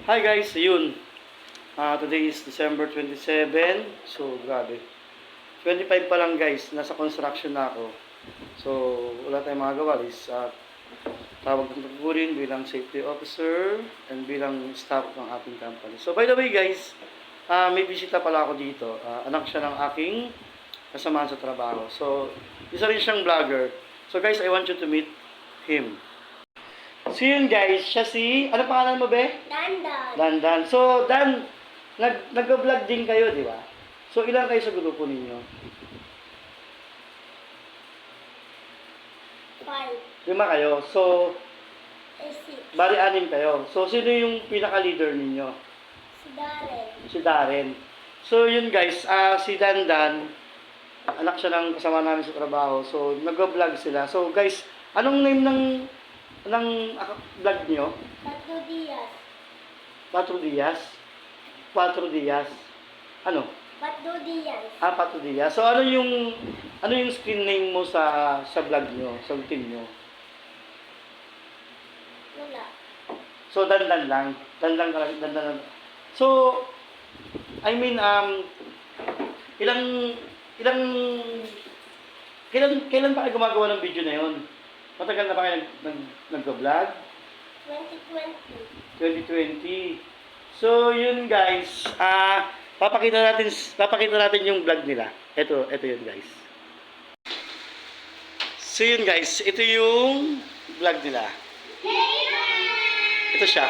Hi guys, yun. Today is December 27. So, grabe. 25 pa lang guys, nasa construction na ako. So, wala tayong magagawa. Is tawag ng tugurin bilang safety officer and bilang staff ng ating company. So, by the way guys, may bisita pala ako dito. Anak siya ng aking kasamahan sa trabaho. So, isa rin siyang vlogger. So guys, I want you to meet him. So yun guys, siya si, ano pangalan mo be? Dandan. Dandan. So Dan, nag-vlog din kayo, di ba? So ilan kayo sa grupo ninyo? 5. 5 kayo. So, 6. bali 6 kayo. So sino yung pinaka-leader ninyo? Si Darren. Si Darren. So yun guys, si Dandan, anak siya ng kasama namin sa trabaho. So nag-vlog sila. So guys, anong name ng vlog niyo? Tatlo Diaz. 4 Diaz? 4 Diaz? Ano? Patdo Diaz. 4 Diaz. So ano yung screen name mo sa vlog niyo, sa team niyo? Wala. So Dandan lang. Dandan ka lang, Dandan lang. So I mean kailan pa kayo gumagawa ng video na yon? Matagal na ba kayo nag-vlog? 2020. 2020. So, yun guys. Papakita natin yung vlog nila. Ito yun guys. So, yun guys. Ito yung vlog nila. Ito siya.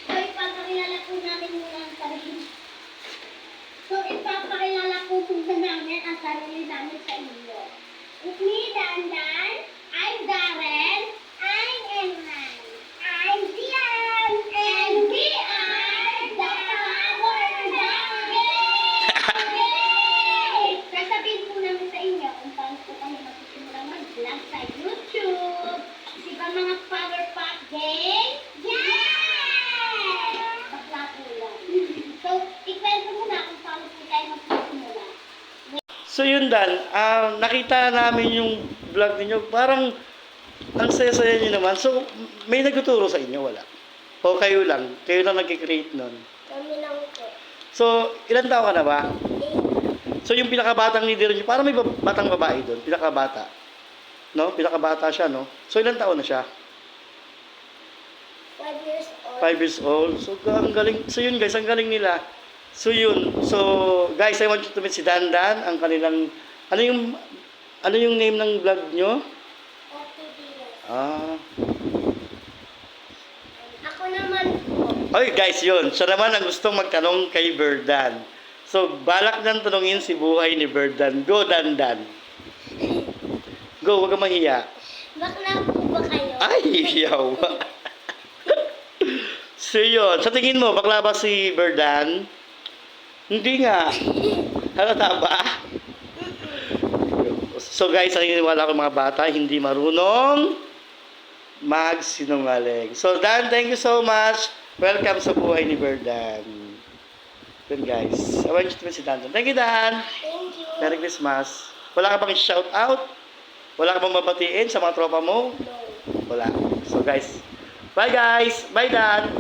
So, ipapakilala po namin muna ang sarili. So, ipapakilala po muna namin ang sarili namin sa inyo. It's me, Dandan. I'm Darren. I'm Emman. I'm Dian. And we are the Power Gang! Yay! Sasabihin po namin sa inyo kung paano po kami magsisimula mag-vlog sa YouTube. Di ba mga Power Pack Gang? Yay! Bakla po lang. So, ikwento muna kung paano po tayo magsisimula. So, yun Dan. Nakita namin yung vlog ninyo. Parang ang saya-saya nyo naman. So, may nagtuturo sa inyo? Wala? O kayo lang? Kayo lang nag-create nun? Kami lang po. So, ilan taon ka na ba? 8. So, yung pinakabatang leader nyo, parang may batang babae doon. Pinakabata. No? Pinakabata siya, no? So, ilan taon na siya? 5 years old. 5 years old. So, ang galing. So, yun guys, ang galing nila. So, yun. So, guys, I want you to meet si Dandan. Ang kanilang, ano yung name ng vlog nyo? Tatlo Diaz. Ako naman po. Oy, guys, yun. Siya naman ang gustong magtanong kay Berdan. So, balak nang tanongin si buhay ni Berdan. Go, Dandan. Go, wag kang mahiya. Bakla po ba kayo? Ay, yawa. So, yun. Sa tingin mo, bakla ba si Berdan? Hindi nga. Halata ba? So guys, naniniwala ko mga bata, hindi marunong magsinungaling. So Dan, thank you so much. Welcome sa buhay ni Berdan. Yun guys. I want you to meet si Dan. Thank you, Dan. Thank you. Merry Christmas. Wala ka bang shout out? Wala ka bang mabatiin sa mga tropa mo? No. Wala. So guys, bye guys. Bye Dan.